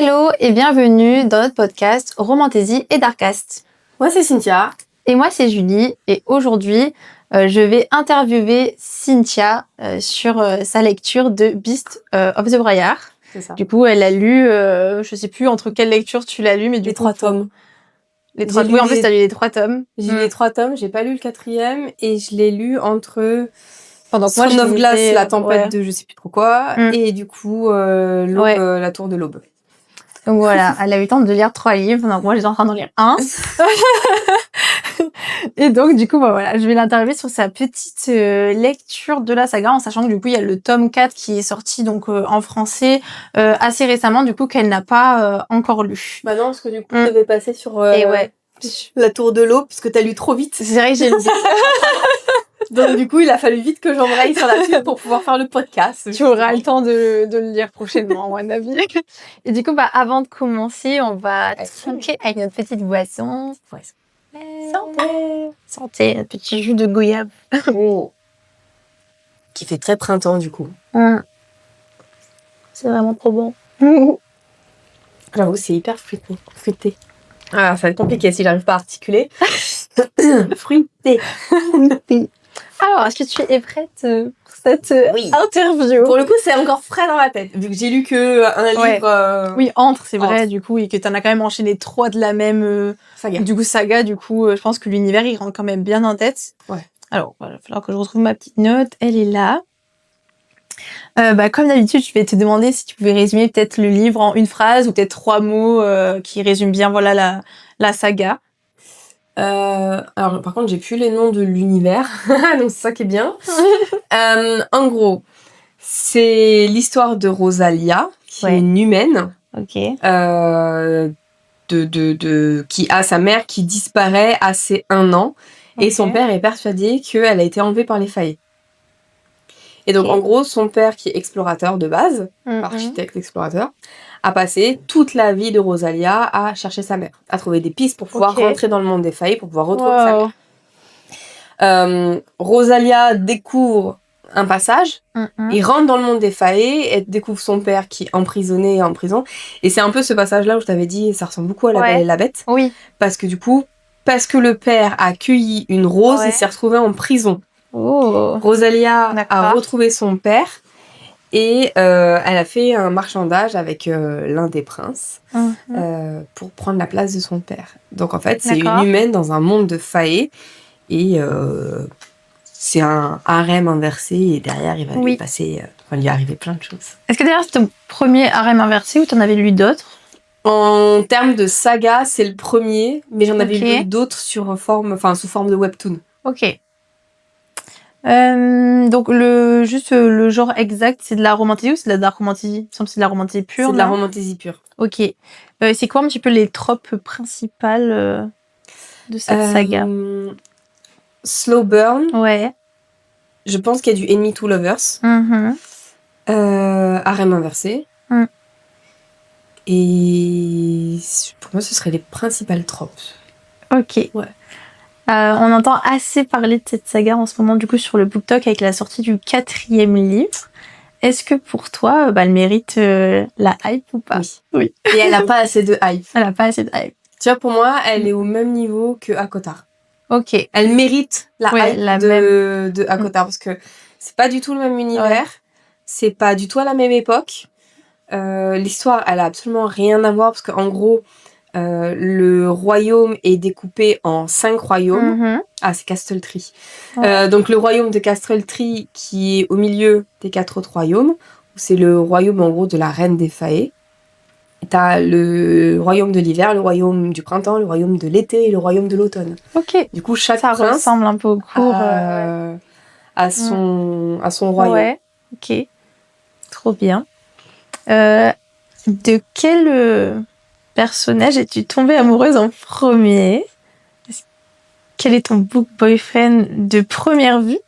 Hello et bienvenue dans notre podcast Romantaisie et Darkcast. Moi c'est Cynthia. Et moi c'est Julie et aujourd'hui je vais interviewer Cynthia sur sa lecture de Beast of the Briar. C'est ça. Du coup elle a lu, je sais plus entre quelles lectures tu l'as lu, mais Les 3 tomes. Les 3 tomes. Oui, en plus t'as lu les 3 tomes. J'ai lu les 3 tomes, j'ai pas lu le 4e et je l'ai lu entre pendant que moi Throne of Glass, la tempête ouais. de je sais plus trop quoi, et du coup l'aube, Ouais. la tour de l'aube. Donc voilà, elle a eu le temps de lire 3 livres, donc moi j'étais en train d'en lire un. Et donc du coup voilà, je vais l'interviewer sur sa petite lecture de la saga, en sachant que du coup il y a le tome 4 qui est sorti donc en français assez récemment, du coup qu'elle n'a pas encore lu. Bah non, parce que du coup je devais passer sur Et ouais. la tour de l'aube, parce que t'as lu trop vite. C'est vrai que j'ai lu. Donc du coup il a fallu vite que j'embraye sur la suite pour pouvoir faire le podcast. Tu auras le temps de le lire prochainement, à mon avis. Et du coup, avant de commencer, on va trinquer avec notre petite boisson. Santé. Santé, notre petit jus de goyave. Oh. Qui fait très printemps du coup. C'est vraiment trop bon. J'avoue, c'est hyper fruité. Ah, ça va être compliqué si j'arrive pas à articuler. Fruité. Alors, est-ce que tu es prête pour cette interview? Pour le coup, c'est encore frais dans la tête, vu que j'ai lu que un livre. Oui, c'est vrai, du coup, et que t'en as quand même enchaîné 3 de la même saga. Du coup, je pense que l'univers, il rentre quand même bien en tête. Ouais. Alors, il va falloir que je retrouve ma petite note. Elle est là. Comme d'habitude, je vais te demander si tu pouvais résumer peut-être le livre en une phrase ou peut-être 3 mots qui résument bien la saga. Alors par contre j'ai plus les noms de l'univers, donc c'est ça qui est bien. En gros, c'est l'histoire de Rosalia, qui est une humaine, qui a sa mère qui disparaît à ses 1 an, et son père est persuadé qu'elle a été enlevée par les Fae. Et donc en gros, son père, qui est explorateur de base, architecte explorateur, a passé toute la vie de Rosalia à chercher sa mère, à trouver des pistes pour pouvoir rentrer dans le monde des Fae, pour pouvoir retrouver sa mère. Rosalia découvre un passage, il rentre dans le monde des Fae, et découvre son père qui est emprisonné en prison. Et c'est un peu ce passage-là où je t'avais dit, ça ressemble beaucoup à La Belle et la Bête. Oui. Parce que du coup, que le père a cueilli une rose, il s'est retrouvé en prison. Rosalia a retrouvé son père et elle a fait un marchandage avec l'un des princes pour prendre la place de son père. Donc en fait, c'est une humaine dans un monde de Fae et c'est un harem inversé et derrière il va lui passer, lui arriver plein de choses. Est-ce que d'ailleurs c'est ton premier harem inversé ou t'en avais lu d'autres? En termes de saga, c'est le premier, mais j'en avais lu d'autres sous forme de webtoon. Ok. Donc le genre exact, c'est de la romantaisie ou c'est de la dark romantaisie? Il me semble que c'est de la romantaisie pure. C'est de la romantaisie pure. Ok. C'est quoi un petit peu les tropes principales de cette saga? Slow burn. Ouais. Je pense qu'il y a du enemy to lovers. Harem inversé. Et pour moi, ce seraient les principales tropes. Ok. Ouais. On entend assez parler de cette saga en ce moment, du coup, sur le BookTok avec la sortie du 4e livre. Est-ce que pour toi, elle mérite la hype ou pas? Oui. Et elle n'a pas assez de hype. Elle n'a pas assez de hype. Tu vois, pour moi, elle est au même niveau que Akotar. Ok. Elle mérite la hype de Akotar, parce que c'est pas du tout le même univers, c'est pas du tout à la même époque. L'histoire, elle a absolument rien à voir, parce qu'en gros, le royaume est découpé en 5 royaumes. C'est Castle Tree. Donc le royaume de Castle Tree qui est au milieu des 4 autres royaumes, c'est le royaume en gros de la reine des Fae. T'as le royaume de l'hiver, le royaume du printemps, le royaume de l'été et le royaume de l'automne. Ok. Du coup, chaque ça prince ressemble un peu au cours à son royaume. Ouais. Ok. Trop bien. De quel personnage es-tu tombée amoureuse en premier? Quel est ton book boyfriend de première vue?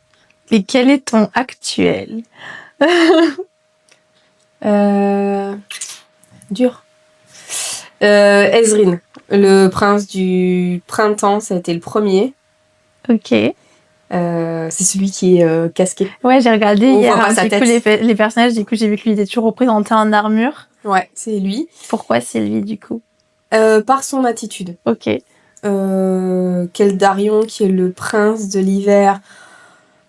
Et quel est ton actuel? Dur. Ezrin, le prince du printemps, ça a été le premier. Ok. C'est celui qui est casqué. Ouais, j'ai regardé hier les personnages, du coup j'ai vu qu'il était toujours représenté en armure. Ouais, c'est lui. Pourquoi c'est lui, du coup? Par son attitude. Ok. Keldarion, qui est le prince de l'hiver,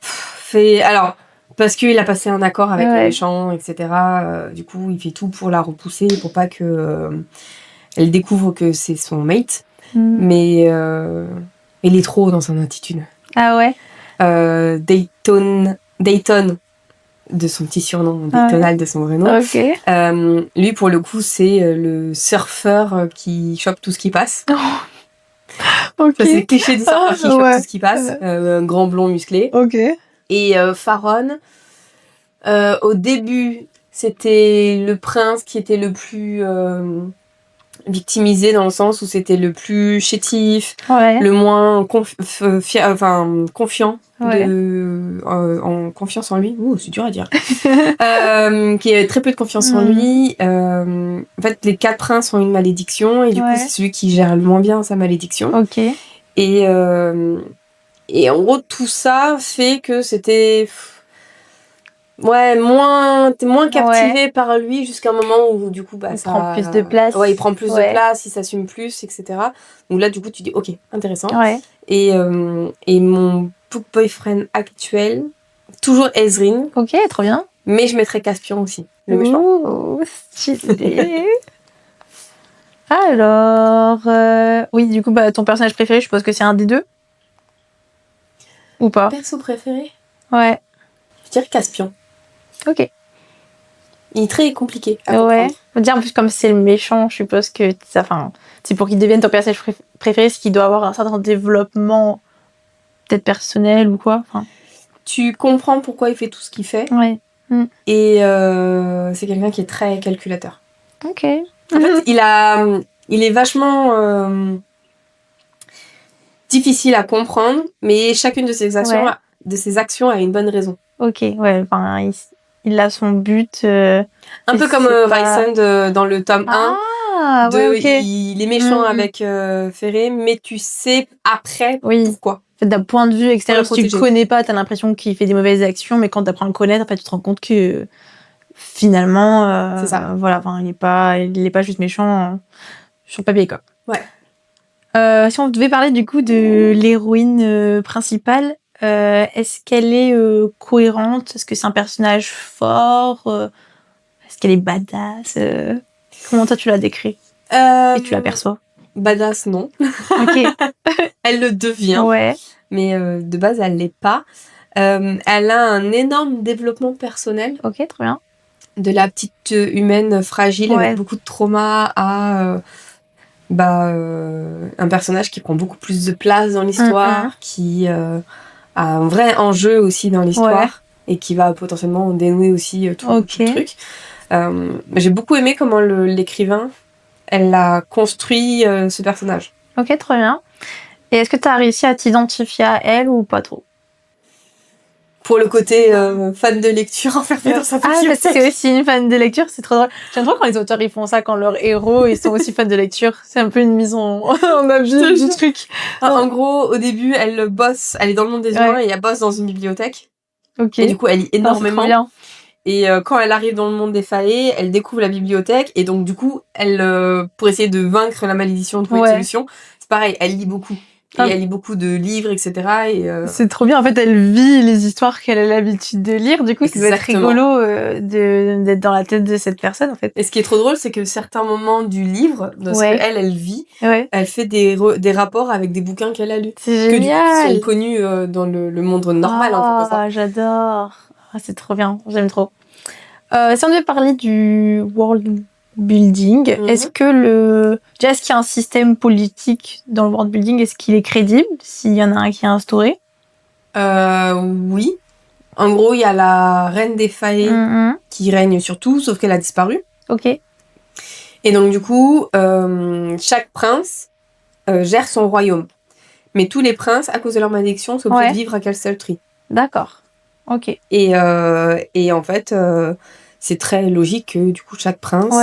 fait... Alors, parce qu'il a passé un accord avec les méchants, etc. Du coup, il fait tout pour la repousser, pour pas que elle découvre que c'est son mate. Mais il est trop dans son attitude. Ah ouais? Dayton, de son petit surnom, Daytonal de son vrai nom. Ok. Lui, pour le coup, c'est le surfeur qui chope tout ce qui passe. Ok. Ça, c'est le cliché du surfeur qui chope tout ce qui passe. Un grand blond musclé. Ok. Et Faron, au début, c'était le prince qui était le plus victimisé, dans le sens où c'était le plus chétif, le moins confiant, en confiance en lui. Ouh, c'est dur à dire. Qui a très peu de confiance en lui. En fait, les 4 princes ont une malédiction, et du coup, c'est celui qui gère le moins bien sa malédiction. Ok. Et en gros, tout ça fait que c'était... Ouais, t'es moins captivé par lui jusqu'à un moment où, du coup, il prend plus de place. Ouais, il prend plus de place, il s'assume plus, etc. Donc là, du coup, tu dis, ok, intéressant. Ouais. Et mon book boyfriend actuel, toujours Ezrin. Ok, trop bien. Mais je mettrais Caspian aussi, le méchant. Ouh, stylé. Alors, oui, du coup, ton personnage préféré, je suppose que c'est un des deux? Ou pas? Perso préféré? Ouais. Je dirais Caspian. Ok. Il est très compliqué à comprendre. On dire en plus comme c'est le méchant, je suppose que c'est pour qu'il devienne ton personnage préféré, c'est qu'il doit avoir un certain développement peut-être personnel ou quoi. Tu comprends pourquoi il fait tout ce qu'il fait. Ouais. Et c'est quelqu'un qui est très calculateur. Ok. En fait, il est vachement difficile à comprendre, mais chacune de ses actions a une bonne raison. Ok, ouais, il a son but. Un peu comme Rysand dans le tome 1. Il est méchant avec Ferré, mais tu sais après pourquoi. En fait, d'un point de vue extérieur, si tu le connais pas, t'as l'impression qu'il fait des mauvaises actions, mais quand t'apprends à le connaître, en fait, tu te rends compte que finalement, c'est ça. Voilà, il est pas juste méchant sur le papier, quoi. Ouais. Si on devait parler du coup de l'héroïne principale, est-ce qu'elle est cohérente? Est-ce que c'est un personnage fort? Est-ce qu'elle est badass? Comment toi tu la décris? Et tu l'aperçois? Badass, non. Ok. Elle le devient. Ouais. Mais de base, elle l'est pas. Elle a un énorme développement personnel. Ok, trop bien. De la petite humaine fragile avec beaucoup de trauma à un personnage qui prend beaucoup plus de place dans l'histoire, qui a un vrai enjeu aussi dans l'histoire et qui va potentiellement dénouer aussi tout le truc. J'ai beaucoup aimé comment l'écrivain, elle a construit ce personnage. Ok, trop bien. Et est-ce que tu as réussi à t'identifier à elle ou pas trop? Pour le côté fan de lecture enfermé dans sa bibliothèque. Ah, parce que aussi une fan de lecture, c'est trop drôle. J'aime trop quand les auteurs ils font ça, quand leurs héros ils sont aussi fans de lecture. C'est un peu une mise en abîme du truc. En gros, au début, elle est dans le monde des humains et elle bosse dans une bibliothèque. Ok. Et du coup, elle lit énormément. Trop bien. Et quand elle arrive dans le monde des faillés, elle découvre la bibliothèque. Et donc, du coup, elle, pour essayer de vaincre la malédiction, de trouver une solution, c'est pareil, elle lit beaucoup. Et elle lit beaucoup de livres, etc. C'est trop bien. En fait, elle vit les histoires qu'elle a l'habitude de lire. Du coup, ça doit être rigolo d'être dans la tête de cette personne, en fait. Et ce qui est trop drôle, c'est que certains moments du livre, dans ce qu'elle vit, elle fait des rapports avec des bouquins qu'elle a lus. C'est génial. Qui sont connus dans le monde normal, en quelque sorte. J'adore. C'est trop bien. J'aime trop. Si on devait parler du world building, est-ce que est-ce qu'il y a un système politique dans le world building? Est-ce qu'il est crédible s'il y en a un qui est instauré? Oui. En gros, il y a la reine des faillés qui règne sur tout, sauf qu'elle a disparu. Ok. Et donc, du coup, chaque prince gère son royaume. Mais tous les princes, à cause de leur malédiction, sont obligés de vivre à Castle Tree. D'accord. Ok. Et en fait, c'est très logique que, du coup, chaque prince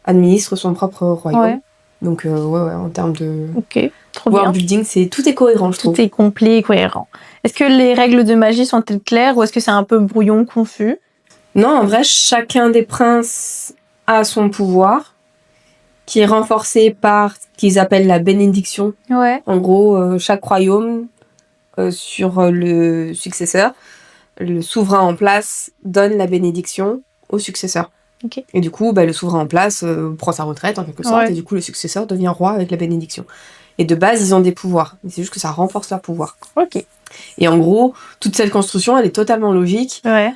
administre son propre royaume. Ouais. Donc, en termes de world building, tout est cohérent, je trouve. Tout est complet et cohérent. Est-ce que les règles de magie sont-elles claires ou est-ce que c'est un peu brouillon, confus? Non, en vrai, chacun des princes a son pouvoir, qui est renforcé par ce qu'ils appellent la bénédiction. Ouais. En gros, chaque royaume, sur le successeur, le souverain en place donne la bénédiction au successeur. Okay. Et du coup, le souverain en place prend sa retraite en quelque sorte, et du coup le successeur devient roi avec la bénédiction. Et de base, ils ont des pouvoirs. Mais c'est juste que ça renforce leur pouvoir. Ok. Et en gros, toute cette construction, elle est totalement logique. Ouais.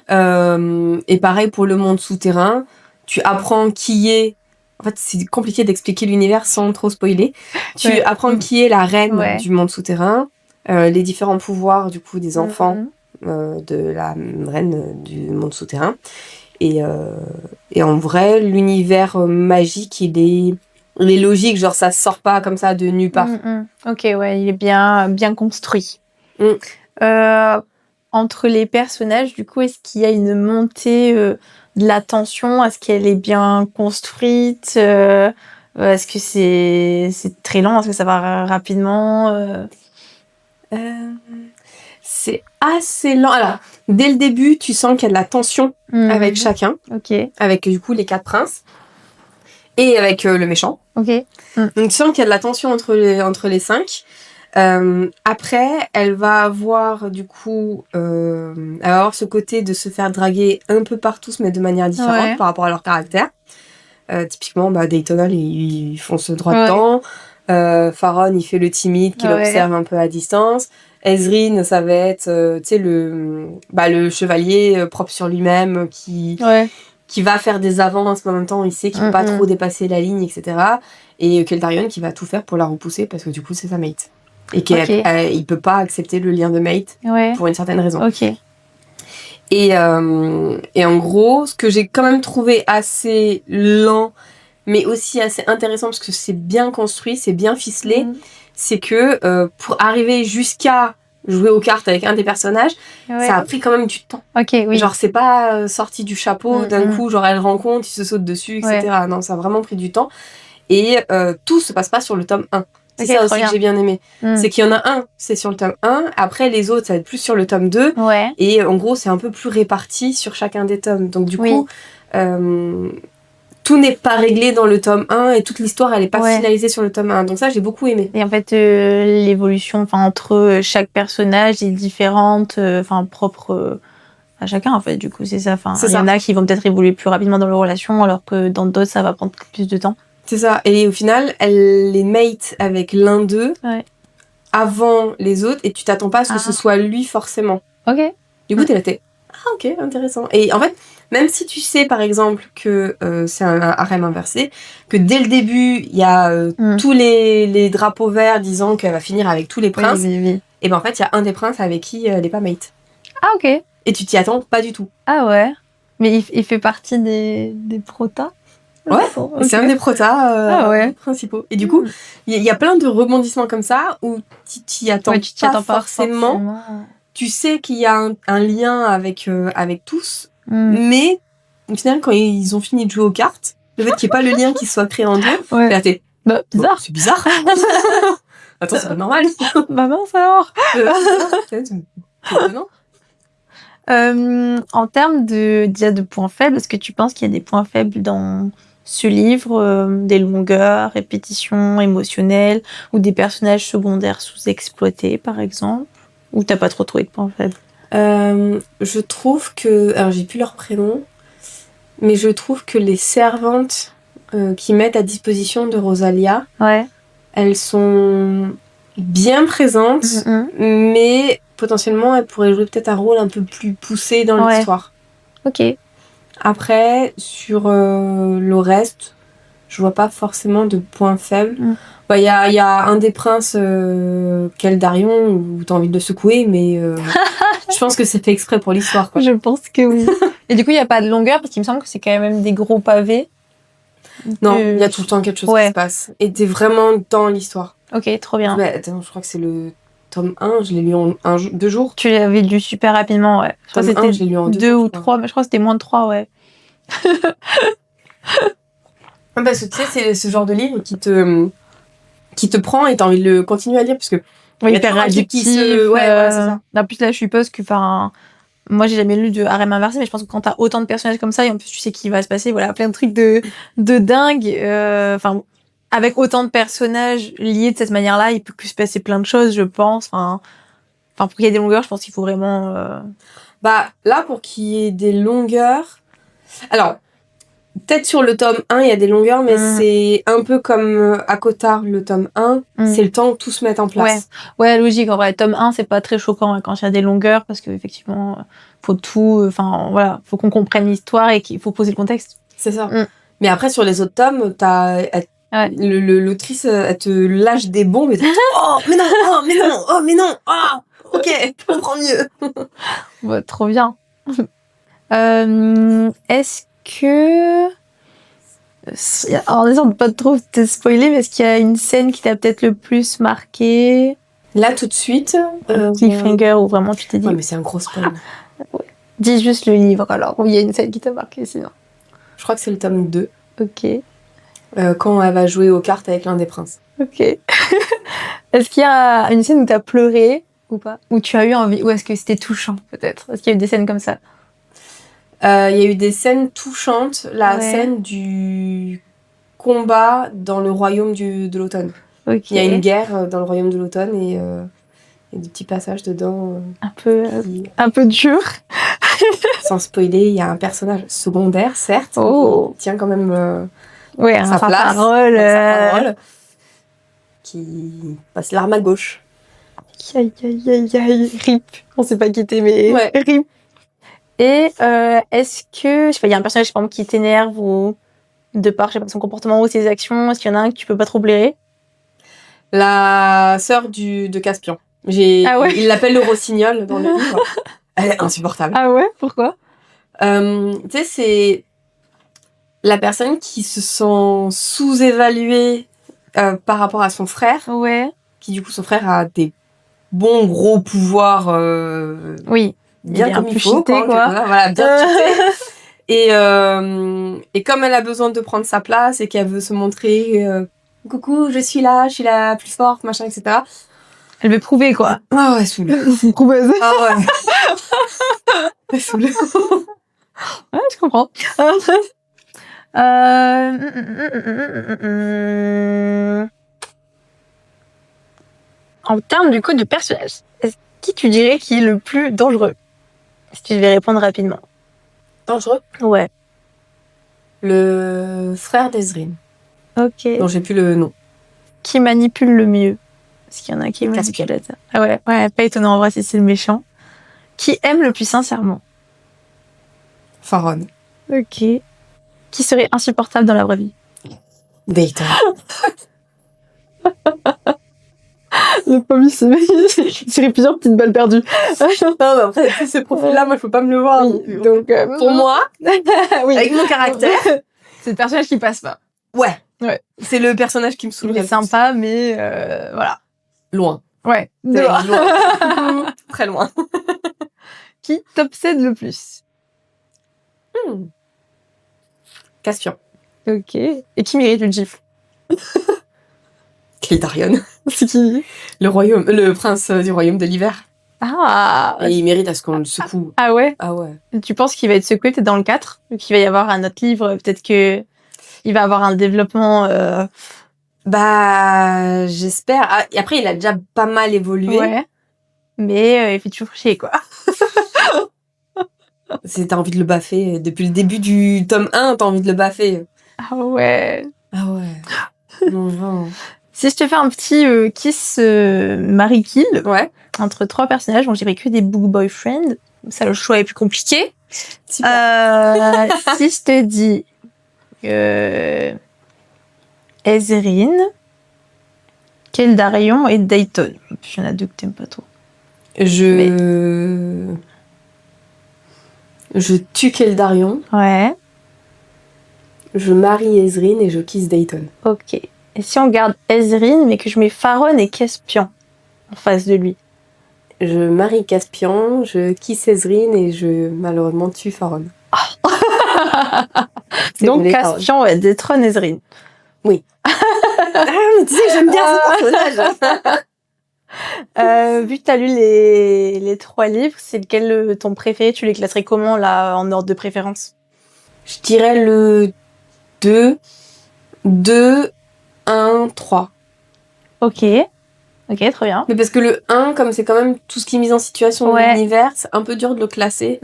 Et pareil pour le monde souterrain. Tu apprends qui est... En fait, c'est compliqué d'expliquer l'univers sans trop spoiler. Tu apprends qui est la reine du monde souterrain, les différents pouvoirs, du coup, des enfants de la reine du monde souterrain. Et en vrai, l'univers magique, il est logique, genre ça sort pas comme ça de nulle part. Ok, ouais, il est bien construit. Entre les personnages, du coup, est-ce qu'il y a une montée de la tension? Est-ce qu'elle est bien construite? Est-ce que c'est très lent? Est-ce que ça va rapidement? C'est assez lent. Alors, dès le début, tu sens qu'il y a de la tension avec chacun. Ok. Avec, du coup, les 4 princes. Et avec le méchant. Ok. Donc, tu sens qu'il y a de la tension entre les 5. Après, elle va avoir, du coup... elle va avoir ce côté de se faire draguer un peu par tous, mais de manière différente par rapport à leur caractère. Typiquement, Daytona, ils fonce droit dedans. Faron, il fait le timide, qui l'observe un peu à distance. Ezrine, ça va être le chevalier propre sur lui-même qui va faire des avances, mais en même temps il sait qu'il peut pas trop dépasser la ligne, etc. Et Keldarion qui va tout faire pour la repousser parce que du coup c'est sa mate. Et qu'il peut pas accepter le lien de mate pour une certaine raison. Et en gros, ce que j'ai quand même trouvé assez lent, mais aussi assez intéressant parce que c'est bien construit, c'est bien ficelé, c'est que pour arriver jusqu'à jouer aux cartes avec un des personnages, ça a pris quand même du temps. Genre, c'est pas sorti du chapeau d'un coup, genre elle rencontre, il se saute dessus, etc. Non, ça a vraiment pris du temps. Et tout se passe pas sur le tome 1. C'est ça aussi que j'ai bien aimé. C'est qu'il y en a un, c'est sur le tome 1. Après, les autres, ça va être plus sur le tome 2. Et en gros, c'est un peu plus réparti sur chacun des tomes. Donc, du coup, tout n'est pas réglé dans le tome 1 et toute l'histoire, elle est pas finalisée sur le tome 1. Donc ça, j'ai beaucoup aimé. Et en fait, l'évolution entre chaque personnage est différente, propre à chacun, en fait. Du coup, c'est ça. Il y en a qui vont peut-être évoluer plus rapidement dans leur relation, alors que dans d'autres, ça va prendre plus de temps. C'est ça. Et au final, elle est mate avec l'un d'eux avant les autres et tu t'attends pas à ce que ce soit lui forcément. Du coup, t'es là, ok, intéressant. Et en fait, même si tu sais, par exemple, que c'est un harem inversé, que dès le début, il y a tous les drapeaux verts disant qu'elle va finir avec tous les princes, et ben en fait, il y a un des princes avec qui elle n'est pas mate. Et tu t'y attends pas du tout. Mais il fait partie des protas? C'est un des protas principaux. Et du coup, il y a plein de rebondissements comme ça où tu t'y attends, pas forcément. Tu sais qu'il y a un lien avec tous, mais au final, quand ils ont fini de jouer aux cartes, le fait qu'il n'y ait pas le lien qui soit créé en deux, là, t'es... bizarre. C'est bizarre. Attends, c'est pas normal. Mince alors. C'est étonnant. En termes de points faibles, est-ce que tu penses qu'il y a des points faibles dans ce livre, des longueurs, répétitions émotionnelles, ou des personnages secondaires sous-exploités, par exemple? Ou t'as pas trop trouvé de points faibles? Je trouve que... Alors, j'ai plus leur prénom, mais je trouve que les servantes qui mettent à disposition de Rosalia, elles sont bien présentes, mais potentiellement, elles pourraient jouer peut-être un rôle un peu plus poussé dans l'histoire. Après, sur le reste, je vois pas forcément de points faibles. Il y a un des princes, Keldarion, où t'as envie de le secouer, mais je pense que c'est fait exprès pour l'histoire, quoi. Je pense que oui. Et du coup, il n'y a pas de longueur, parce qu'il me semble que c'est quand même des gros pavés. Non, il y a tout le temps quelque chose qui se passe. Et t'es vraiment dans l'histoire. Ok, trop bien. Attends, je crois que c'est le tome 1, je l'ai lu en 2 jours. Tu l'avais lu super rapidement, Je crois que c'était je l'ai lu en 2 ou 3, mais je crois que c'était moins de 3, Parce que tu sais, c'est ce genre de livre qui te prend et t'as envie de le continuer à lire, parce que hyper addictif. c'est ça. En plus, là, je suppose que, moi j'ai jamais lu de harem inversé, mais je pense que quand t'as autant de personnages comme ça et en plus tu sais qu'il va se passer voilà plein de trucs de dingue, enfin avec autant de personnages liés de cette manière-là, il peut que se passer plein de choses, je pense. Enfin pour qu'il y ait des longueurs, je pense qu'il faut vraiment. Bah là pour qu'il y ait des longueurs, alors peut-être sur le tome 1 il y a des longueurs, mais c'est un peu comme Akotar le tome 1, c'est le temps que tout se mette en place. Ouais, logique. En vrai, le tome 1, c'est pas très choquant quand il y a des longueurs, parce qu'effectivement, faut tout, enfin, voilà, faut qu'on comprenne l'histoire et qu'il faut poser le contexte. C'est ça. Mais après, sur les autres tomes, l'autrice, elle te lâche des bombes et t'es oh, mais non, oh, mais non, oh, mais non, oh, ok, je comprends mieux. Ouais, trop bien. Est-ce que... En essayant de pas trop te spoiler, mais est-ce qu'il y a une scène qui t'a peut-être le plus marqué? Là, tout de suite... cliffhanger, où vraiment tu t'es dit... Ouais, mais c'est un gros spoil. Ouais. Dis juste le livre, alors, où il y a une scène qui t'a marqué, sinon. Je crois que c'est le tome 2. Ok. Quand elle va jouer aux cartes avec l'un des princes. Ok. Est-ce qu'il y a une scène où t'as pleuré ou pas? Où tu as eu envie? Ou est-ce que c'était touchant, peut-être? Est-ce qu'il y a eu des scènes comme ça? Il y a eu des scènes touchantes. La scène du combat dans le royaume de l'automne. Okay. Il y a une guerre dans le royaume de l'automne et il y a des petits passages dedans. Un peu dur. Sans spoiler, il y a un personnage secondaire, certes, qui tient quand même sa place, sa parole, qui passe l'arme à gauche. Aïe, rip. On s'est pas quitté, mais rip. Et est-ce que, je sais pas, il y a un personnage par exemple, qui t'énerve ou de par, je sais pas, son comportement ou ses actions, est-ce qu'il y en a un que tu peux pas trop blairer? La sœur de Caspian. Il l'appelle le rossignol dans le livre. Elle est insupportable. Ah ouais? Pourquoi? Tu sais, c'est la personne qui se sent sous-évaluée par rapport à son frère. Ouais. Qui, du coup, son frère a des bons gros pouvoirs. Oui. Bien comme il faut. Cheaté, quoi. Voilà, bien cheaté. Et comme elle a besoin de prendre sa place et qu'elle veut se montrer coucou, je suis la plus forte, machin, etc. Elle veut prouver, quoi. Ah ouais, saoule. C'est une prouveuse. Ah ouais. Elle saoule. Ouais, je comprends. En termes, du coup, de personnage, qui tu dirais qui est le plus dangereux? Si tu devais répondre rapidement. Dangereux? Ouais. Le frère d'Ezrin. Ok. Dont j'ai plus le nom. Qui manipule le mieux? Est-ce qu'il y en a qui manipule ça? Ah ouais, pas étonnant en vrai si c'est le méchant. Qui aime le plus sincèrement? Faron. Ok. Qui serait insupportable dans la vraie vie? Dayton. Le premier serait plusieurs petites balles perdues. Non, mais après, ce profil-là, moi, je peux pas me le voir. Oui, donc, pour moi, oui. avec mon caractère, c'est le personnage qui passe pas. Ouais. C'est le personnage qui me saoule. Il est sympa, mais voilà. Loin. Ouais. Loin. Très loin. Qui t'obsède le plus? Caspian. Ok. Et qui mérite une gifle? Keldarion. C'est qui? Le prince du royaume de l'hiver. Ah. Et il mérite à ce qu'on le secoue. Ah ouais? Ah ouais. Tu penses qu'il va être secoué peut-être dans le 4? Ou qu'il va y avoir un autre livre? Peut-être que il va avoir un développement... Bah, j'espère. Ah, et après, il a déjà pas mal évolué. Ouais. Mais il fait toujours chier, quoi. T'as envie de le baffer. Depuis le début du tome 1, t'as envie de le baffer. Ah ouais. Ah ouais. Non, vraiment. Si je te fais un petit kiss Marie Kill entre 3 personnages, bon, je dirais que des book boyfriend. Ça, le choix est plus compliqué. Si je te dis Ezrin, Keldarion et Dayton. Il y en a 2 que t'aimes pas trop. Je tue Keldarion. Ouais. Je marie Ezrin et je kiss Dayton. Ok. Et si on garde Ezrin, mais que je mets Faron et Caspian en face de lui? Je marie Caspian, je kiss Ezrin et je malheureusement tue Faron. Donc Caspian détrône Ezrin. Oui. Ah, mais tu sais, j'aime bien ce personnage. Vu que t'as lu les 3 livres, c'est lequel ton préféré? Tu les classerais comment, là, en ordre de préférence? Je dirais le 2, 1, 3. Ok, trop bien. Mais parce que le 1, comme c'est quand même tout ce qui est mis en situation dans l'univers, c'est un peu dur de le classer.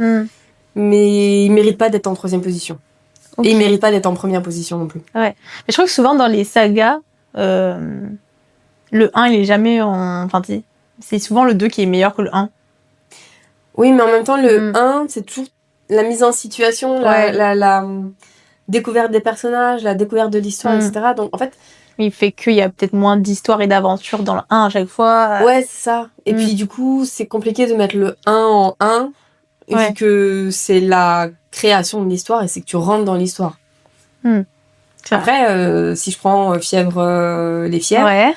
Mais il mérite pas d'être en 3e position. Okay. Et il mérite pas d'être en première position non plus. Ouais. Mais je trouve que souvent dans les sagas, le 1 il est jamais en... Enfin, c'est souvent le 2 qui est meilleur que le 1. Oui, mais en même temps, le 1, c'est toujours la mise en situation, la découverte des personnages, la découverte de l'histoire, etc. Donc, en fait... Il fait qu'il y a peut-être moins d'histoire et d'aventure dans le 1 à chaque fois. Ouais, c'est ça. Et puis, du coup, c'est compliqué de mettre le 1 en 1, vu que c'est la création de l'histoire et c'est que tu rentres dans l'histoire. Après, si je prends Fièvre les Fiers,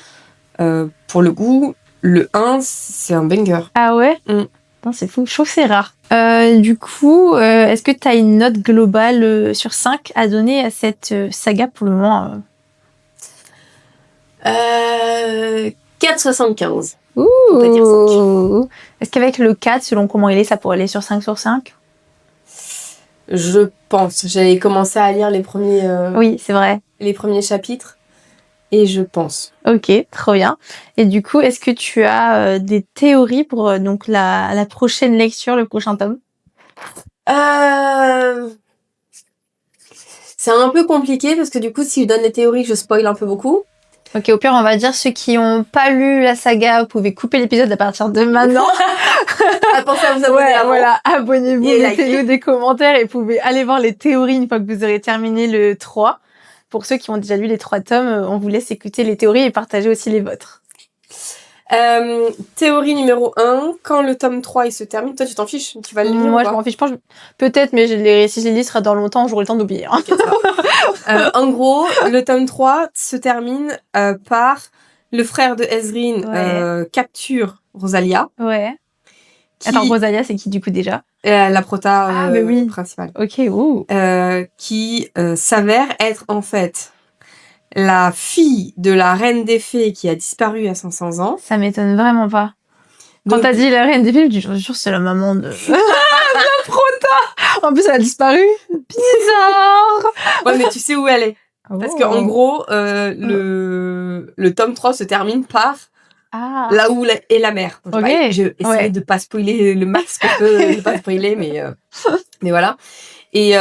pour le coup, le 1, c'est un banger. Ah ouais? Non, c'est fou. Je trouve que c'est rare. Du coup, est-ce que tu as une note globale sur 5 à donner à cette saga pour le moment? 4,75. Ouh. On peut dire 5. Est-ce qu'avec le 4, selon comment il est, ça pourrait aller sur 5 sur 5? Je pense. J'avais commencé à lire les premiers... oui, c'est vrai. Les premiers chapitres. Et je pense. Ok, trop bien. Et du coup, est-ce que tu as des théories pour donc la prochaine lecture, le prochain tome? C'est un peu compliqué parce que du coup, si je donne les théories, je spoil un peu beaucoup. Ok, au pire, on va dire ceux qui n'ont pas lu la saga, vous pouvez couper l'épisode à partir de maintenant. Pensez à vous abonner avant. Voilà, abonnez-vous, mettez-nous des commentaires et vous pouvez aller voir les théories une fois que vous aurez terminé le 3. Pour ceux qui ont déjà lu les 3 tomes, on vous laisse écouter les théories et partager aussi les vôtres. Théorie numéro 1, quand le tome 3 il se termine, toi tu t'en fiches? Tu vas le lire? Moi je m'en fiche, je pense peut-être, mais si je les lis, ce sera dans longtemps, j'aurai le temps d'oublier. Hein. Okay, en gros, le tome 3 se termine par le frère de Ezrine capture Rosalia. Ouais. Attends, Rosalia, c'est qui du coup déjà? La prota oui. principale. Ok, ouh. Qui s'avère être en fait la fille de la reine des fées qui a disparu à 500 ans. Ça m'étonne vraiment pas. Quand t'as dit la reine des fées, je me dis, c'est la maman de... la prota. En plus, elle a disparu. Bizarre. Ouais, mais tu sais où elle est. Parce qu'en gros, le tome 3 se termine par là où est la mère. J'ai essayé de pas spoiler le max que je peux, de pas spoiler, mais voilà. Et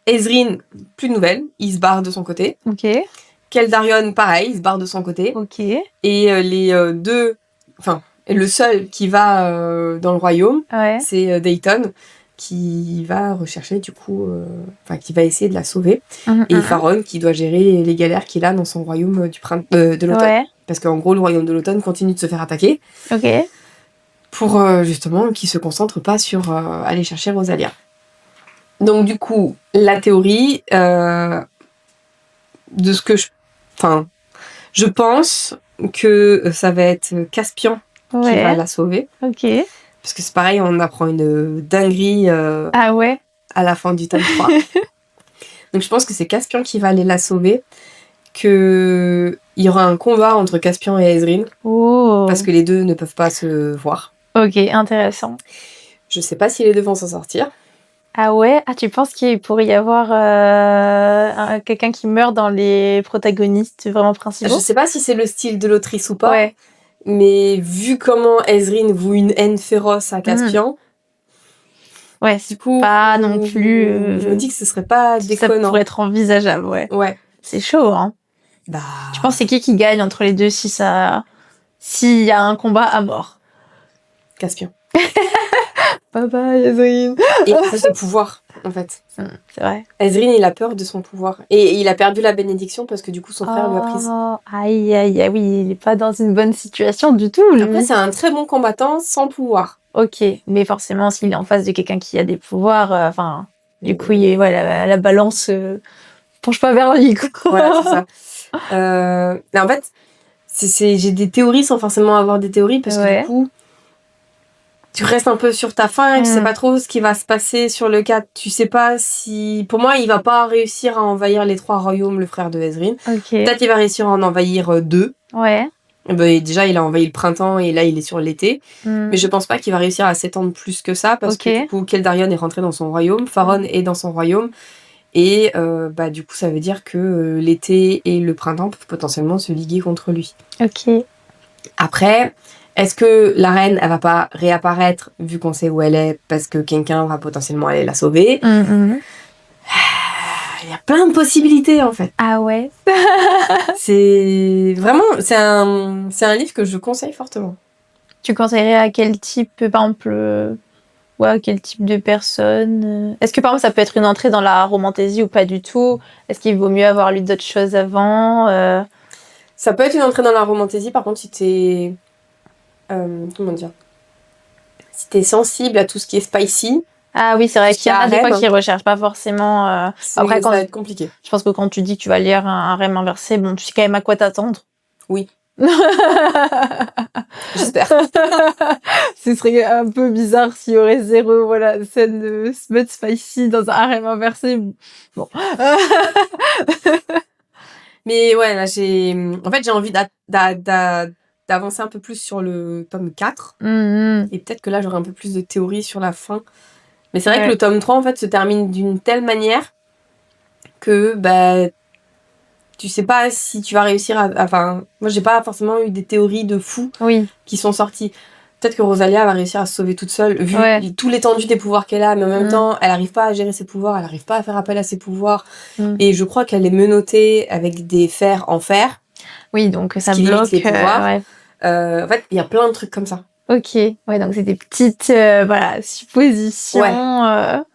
Ezrine, plus de nouvelles, il se barre de son côté. Ok. Keldarion, pareil, il se barre de son côté. Ok. Et les deux... Enfin, le seul qui va dans le royaume, c'est Dayton, qui va rechercher, du coup... Enfin, qui va essayer de la sauver. Et Faron, qui doit gérer les galères qu'il a dans son royaume de l'automne. Ouais. Parce qu'en gros, le royaume de l'automne continue de se faire attaquer. Ok. Pour, justement, qu'il se concentre pas sur aller chercher Rosalia. Donc du coup, la théorie de ce que je pense que ça va être Caspian qui va la sauver. Ok. Parce que c'est pareil, on apprend une dinguerie à la fin du tome 3. Donc je pense que c'est Caspian qui va aller la sauver, qu'il y aura un combat entre Caspian et Ezrine. Parce que les deux ne peuvent pas se voir. Ok, intéressant. Je sais pas si les deux vont s'en sortir. Ah ouais? Ah, tu penses qu'il pourrait y avoir quelqu'un qui meurt dans les protagonistes vraiment principaux? Je sais pas si c'est le style de l'autrice ou pas, mais vu comment Ezrine voue une haine féroce à Caspian, du coup, pas non plus... je me dis que ce serait pas déconnant. Ça pourrait être envisageable, ouais. C'est chaud, hein. Bah... Tu penses c'est qui gagne entre les deux s'il y a un combat à mort? Caspian. Bye bye, Ezrine. Et plus de pouvoir, en fait. C'est vrai. Ezrine, il a peur de son pouvoir. Et il a perdu la bénédiction parce que du coup, son frère lui a prise. Aïe, oui, il est pas dans une bonne situation du tout, lui. Après, c'est un très bon combattant sans pouvoir. Ok, mais forcément, s'il est en face de quelqu'un qui a des pouvoirs, du coup, la balance penche pas vers lui, quoi. Voilà, c'est ça. Mais en fait, j'ai des théories sans forcément avoir des théories parce que du coup, tu restes un peu sur ta faim et tu sais pas trop ce qui va se passer sur le 4. Tu sais pas si... Pour moi, il va pas réussir à envahir les 3 royaumes, le frère de Ezrine. Ok. Peut-être qu'il va réussir à en envahir 2. Ouais. Bah, déjà, il a envahi le printemps et là, il est sur l'été. Mais je pense pas qu'il va réussir à s'étendre plus que ça parce que du coup, Keldarion est rentré dans son royaume, Faron est dans son royaume. Et bah, du coup, ça veut dire que l'été et le printemps peuvent potentiellement se liguer contre lui. Ok. Après, est-ce que la reine, elle va pas réapparaître vu qu'on sait où elle est parce que quelqu'un va potentiellement aller la sauver? Il y a plein de possibilités en fait. Ah ouais. C'est vraiment, c'est un livre que je conseille fortement. Tu conseillerais à quel type, par exemple, ouais, quel type de personne? Est-ce que par exemple ça peut être une entrée dans la romantasy ou pas du tout? Est-ce qu'il vaut mieux avoir lu d'autres choses avant? Ça peut être une entrée dans la romantasy, par contre si t'es comment dire? Si t'es sensible à tout ce qui est spicy. Ah oui, c'est vrai qu'il y en a des fois qui recherchent pas forcément. Après, ça va être compliqué. Je pense que quand tu dis que tu vas lire un harem inversé, bon, tu sais quand même à quoi t'attendre. Oui. J'espère. Ce serait un peu bizarre s'il y aurait zéro scène de smut spicy dans un harem inversé. Bon. Mais ouais, là j'ai envie d'avancer un peu plus sur le tome 4. Et peut-être que là j'aurai un peu plus de théorie sur la fin. Mais c'est vrai que le tome 3 en fait se termine d'une telle manière que bah tu sais pas si tu vas réussir enfin, moi j'ai pas forcément eu des théories de fou qui sont sorties. Peut-être que Rosalia va réussir à se sauver toute seule, vu tout l'étendue des pouvoirs qu'elle a, mais en même temps, elle arrive pas à gérer ses pouvoirs, elle arrive pas à faire appel à ses pouvoirs. Et je crois qu'elle est menottée avec des fers en fer. Oui, donc ça bloque les pouvoirs. En fait, il y a plein de trucs comme ça. Ok, ouais, donc c'est des petites suppositions.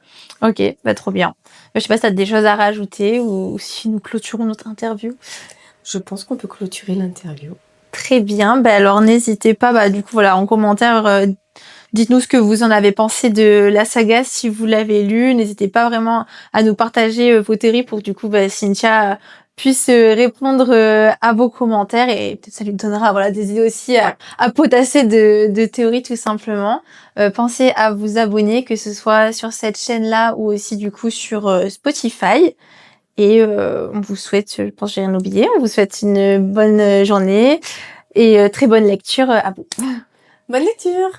Ok, bah trop bien. Je sais pas si t'as des choses à rajouter ou si nous clôturons notre interview. Je pense qu'on peut clôturer l'interview. Très bien, bah alors n'hésitez pas, du coup en commentaire, dites-nous ce que vous en avez pensé de la saga si vous l'avez lu. N'hésitez pas vraiment à nous partager vos théories pour que du coup Cynthia puisse répondre à vos commentaires et peut-être ça lui donnera des idées aussi à potasser de théories tout simplement. Pensez à vous abonner, que ce soit sur cette chaîne-là ou aussi du coup sur Spotify. Et on vous souhaite, je pense que j'ai rien oublié, on vous souhaite une bonne journée et très bonne lecture à vous. Bonne lecture!